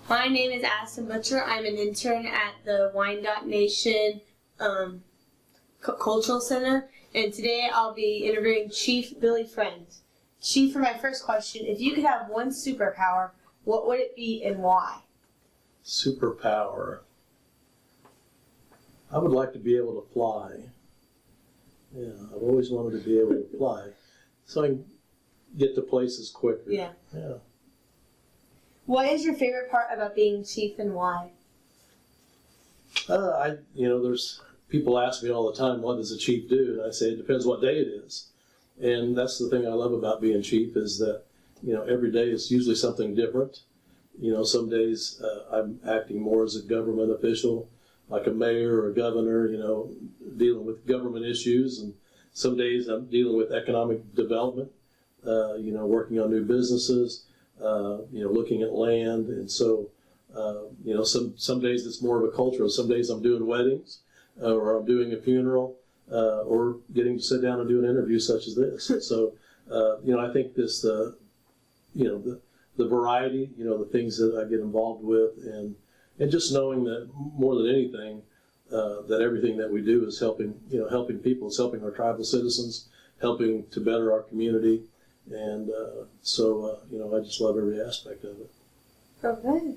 My name is Addison. I'm an intern at the Wyandotte Nation Cultural Center, and today I'll be interviewing Chief Billy Friend. Chief, for my first question, if you could have one superpower, what would it be and why? Superpower. I would like to be able to fly. Yeah, I've always wanted to be able to fly, so I can get to places quicker. Yeah. Yeah. What is your favorite part about being chief and why? There's people ask me all the time, what does a chief do? And I say, it depends what day it is. And that's the thing I love about being chief is that, every day is usually something different. Some days I'm acting more as a government official, like a mayor or a governor, dealing with government issues. And some days I'm dealing with economic development, working on new businesses. Looking at land, and so, some days it's more of a cultural. Some days I'm doing weddings, or I'm doing a funeral, or getting to sit down and do an interview such as this. So, I think this, the variety, the things that I get involved with, and just knowing that more than anything, that everything that we do is helping people. It's helping our tribal citizens, helping to better our community. And I just love every aspect of it. Okay.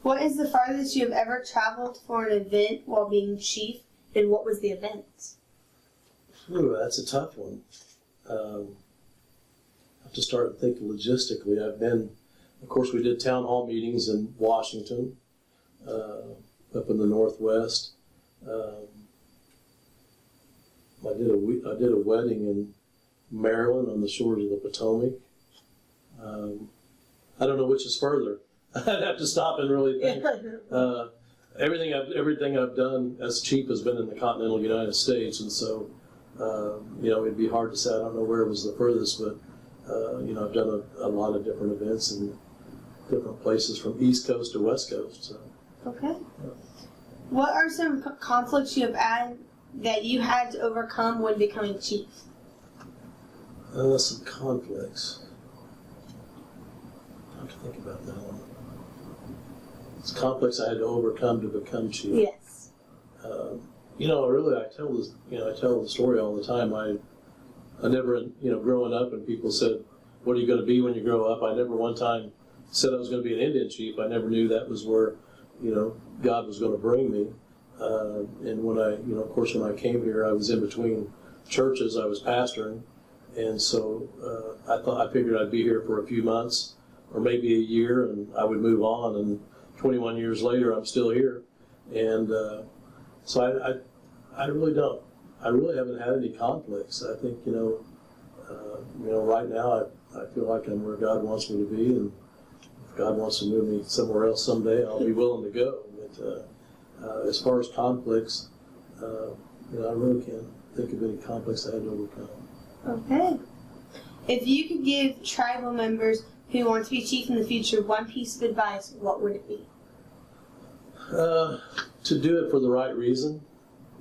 What is the farthest you have ever traveled for an event while being chief, and what was the event? Ooh, that's a tough one. I have to start thinking logistically. Of course, we did town hall meetings in Washington, up in the Northwest. I did a wedding in Maryland on the shores of the Potomac. I don't know which is further. I'd have to stop and really think. Everything I've done as chief has been in the continental United States, and so it'd be hard to say. I don't know where was the furthest, but I've done a lot of different events in different places from East Coast to West Coast. So. Okay. Yeah. What are some conflicts you have had that you had to overcome when becoming chief? Some conflicts. I have to think about that one. It's conflicts I had to overcome to become chief. Yes. I tell the story all the time. I never, growing up, and people said, "What are you going to be when you grow up?" I never one time said I was going to be an Indian chief. I never knew that was where, God was going to bring me. And when when I came here, I was in between churches. I was pastoring. And so I figured I'd be here for a few months or maybe a year, and I would move on. And 21 years later, I'm still here. And so I really don't. I really haven't had any conflicts. I think right now I feel like I'm where God wants me to be, and if God wants to move me somewhere else someday, I'll be willing to go. But as far as conflicts, I really can't think of any conflicts I had to overcome. Okay. If you could give tribal members who want to be chief in the future one piece of advice, what would it be? To do it for the right reason.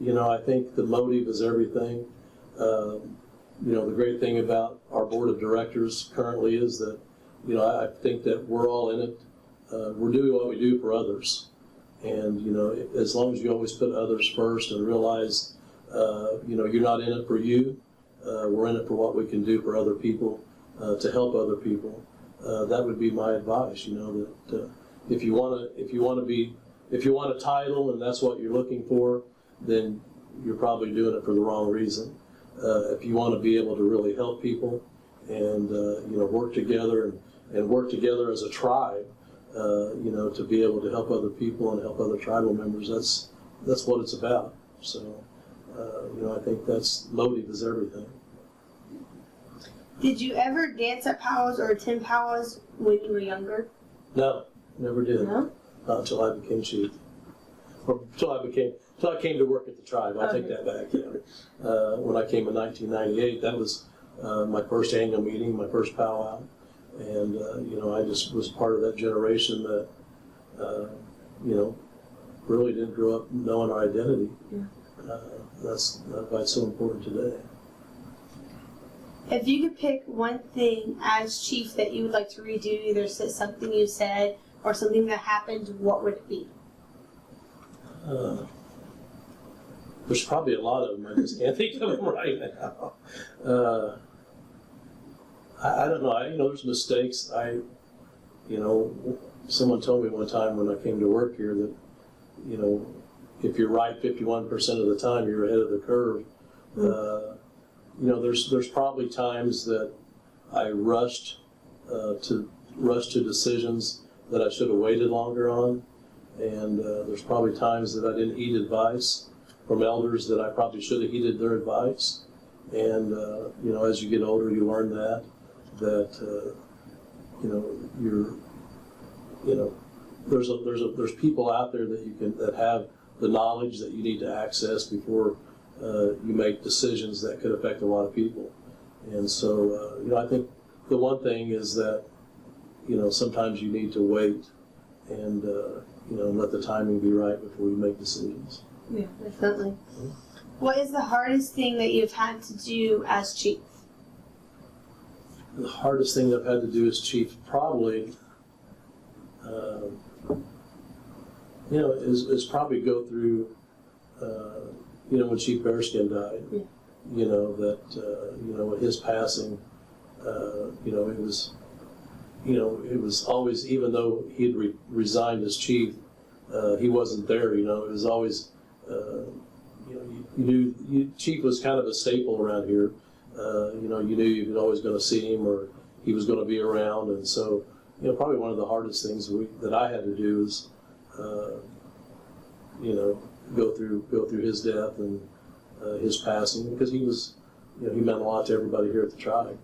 I think the motive is everything. The great thing about our board of directors currently is that, I think that we're all in it. We're doing what we do for others. And, as long as you always put others first and realize, you're not in it for you. We're in it for what we can do for other people, to help other people. That would be my advice. That if you want a title and that's what you're looking for, then you're probably doing it for the wrong reason. If you want to be able to really help people and work together and work together as a tribe, to be able to help other people and help other tribal members, that's what it's about. So. I think that's motive is everything. Did you ever dance at powwows or attend powwows when you were younger? No, never did. No? Not until I became chief. Or until I came to work at the tribe. I'll take that back. When I came in 1998, that was my first annual meeting, my first powwow, and I just was part of that generation that really didn't grow up knowing our identity. Yeah. That's why it's so important today. If you could pick one thing as chief that you would like to redo, either something you said or something that happened, what would it be? There's probably a lot of them. I just can't think of them right now. I don't know. There's mistakes. Someone told me one time when I came to work here that, if you're right 51% of the time, you're ahead of the curve. There's probably times that I rushed to decisions that I should have waited longer on, and there's probably times that I didn't heed advice from elders that I probably should have heeded their advice. And as you get older, you learn that there's people out there that have the knowledge that you need to access before you make decisions that could affect a lot of people. And so, I think the one thing is that, sometimes you need to wait and, let the timing be right before you make decisions. Yeah, definitely. What is the hardest thing that you've had to do as chief? The hardest thing I've had to do as chief probably, is probably go through, when Chief Bearskin died. Yeah. With his passing, it was always, even though he had resigned as chief, he wasn't there. It was always, Chief was kind of a staple around here. You knew you were always going to see him or he was going to be around. And so, probably one of the hardest things that I had to do is, go through his death and his passing, because he was, he meant a lot to everybody here at the tribe.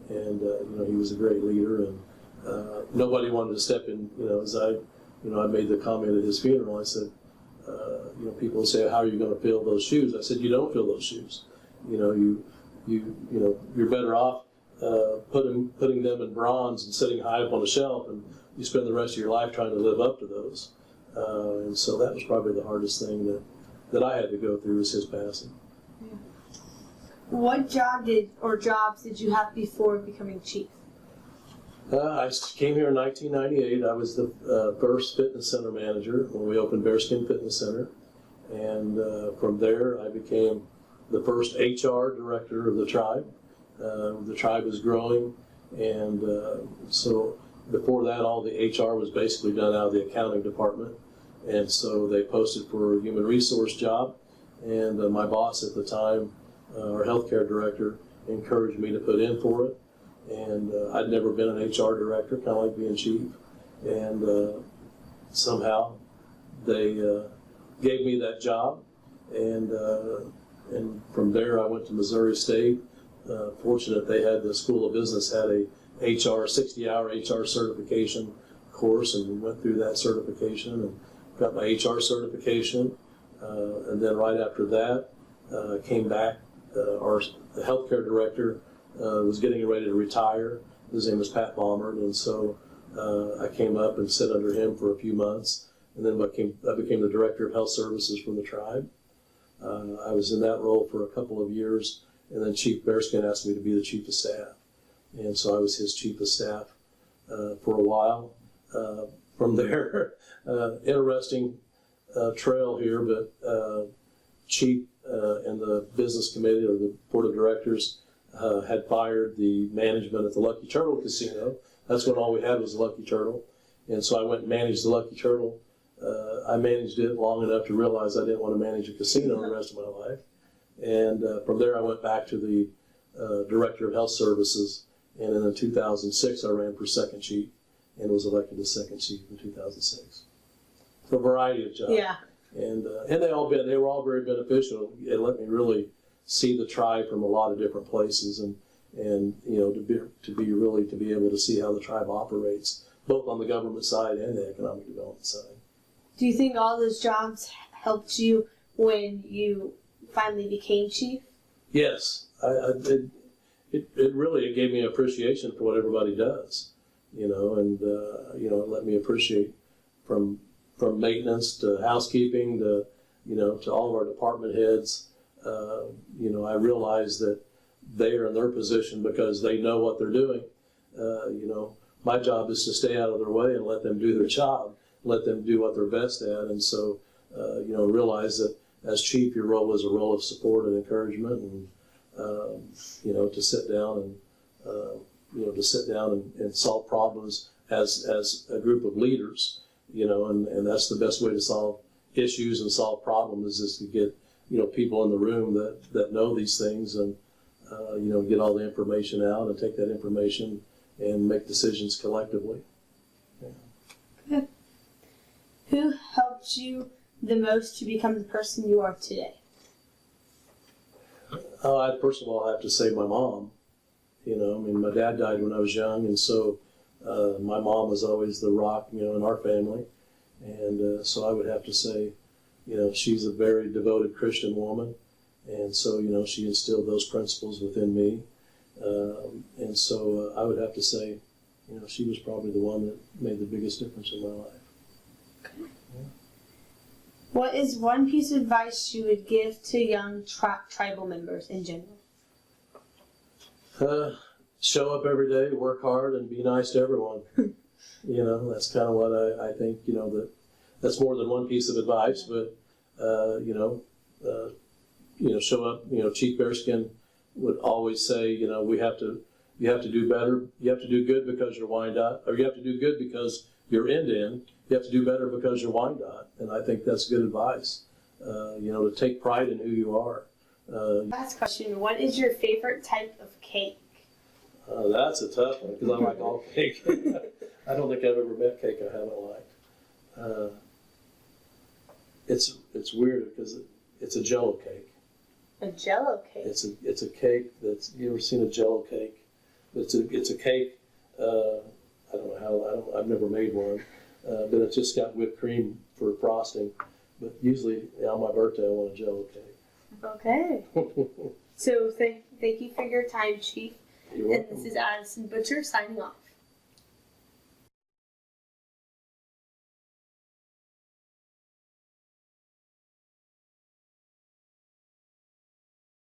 And, he was a great leader, and nobody wanted to step in, as I made the comment at his funeral. I said, people say, how are you going to fill those shoes? I said, you don't fill those shoes. You're better off putting them in bronze and sitting high up on a shelf, and you spend the rest of your life trying to live up to those. And so that was probably the hardest thing that I had to go through, was his passing. Yeah. What jobs did you have before becoming chief? I came here in 1998. I was the first fitness center manager when we opened Bearskin Fitness Center. And from there, I became the first HR director of the tribe. The tribe was growing, and so before that, all the HR was basically done out of the accounting department. And so they posted for a human resource job, and my boss at the time, our healthcare director, encouraged me to put in for it. And I'd never been an HR director, kind of like being chief. And somehow they gave me that job. And from there I went to Missouri State. Fortunate they had, the School of Business had a 60-hour HR certification course, and went through that certification and got my HR certification. And then right after that, came back. The healthcare director was getting ready to retire. His name was Pat Baumert, and so I came up and sat under him for a few months, and then I became the director of health services for the tribe. I was in that role for a couple of years, and then Chief Bearskin asked me to be the chief of staff, and so I was his chief of staff for a while. From there, interesting trail here, but Chief and the business committee, or the board of directors, had fired the management at the Lucky Turtle Casino. That's when all we had was the Lucky Turtle. And so I went and managed the Lucky Turtle. I managed it long enough to realize I didn't want to manage a casino the rest of my life. And from there I went back to the director of health services. And then in 2006 I ran for second chief and was elected as second chief in 2006. So a variety of jobs. Yeah. And they were all very beneficial. It let me really see the tribe from a lot of different places, and to be able to see how the tribe operates, both on the government side and the economic development side. Do you think all those jobs helped you when you finally became chief? Yes, it really gave me appreciation for what everybody does, and it let me appreciate from maintenance to housekeeping to all of our department heads. I realize that they are in their position because they know what they're doing. my job is to stay out of their way and let them do their job, let them do what they're best at. And so, realize that as chief, your role is a role of support and encouragement, and to sit down and solve problems as a group of leaders, and that's the best way to solve issues and solve problems is to get, people in the room that know these things and, get all the information out and take that information and make decisions collectively. Good. Who helped you the most to become the person you are today? First of all, I have to say my mom. My dad died when I was young, and so my mom was always the rock, in our family. And so I would have to say, she's a very devoted Christian woman. And so, she instilled those principles within me. And so I would have to say, she was probably the one that made the biggest difference in my life. Okay. Yeah. What is one piece of advice you would give to young tribal members in general? Show up every day, work hard, and be nice to everyone. That's kind of what I think, that's more than one piece of advice, but, show up. Chief Bearskin would always say, you have to do better. You have to do good because you're Wyandotte, or you have to do good because you're Intern. You have to do better because you're Wyandotte, and I think that's good advice. To take pride in who you are. Last question: what is your favorite type of cake? That's a tough one because I like all cake. I don't think I've ever met cake I haven't liked. It's weird because it's a Jell-O cake. A Jell-O cake. It's a cake that's, you ever seen a Jell-O cake? It's a cake. I don't know how. I've never made one, but it's just got whipped cream for frosting. But usually on my birthday, I want a Jell-O cake. Okay. So thank you for your time, Chief. You're welcome. And this is Addison Butcher signing off.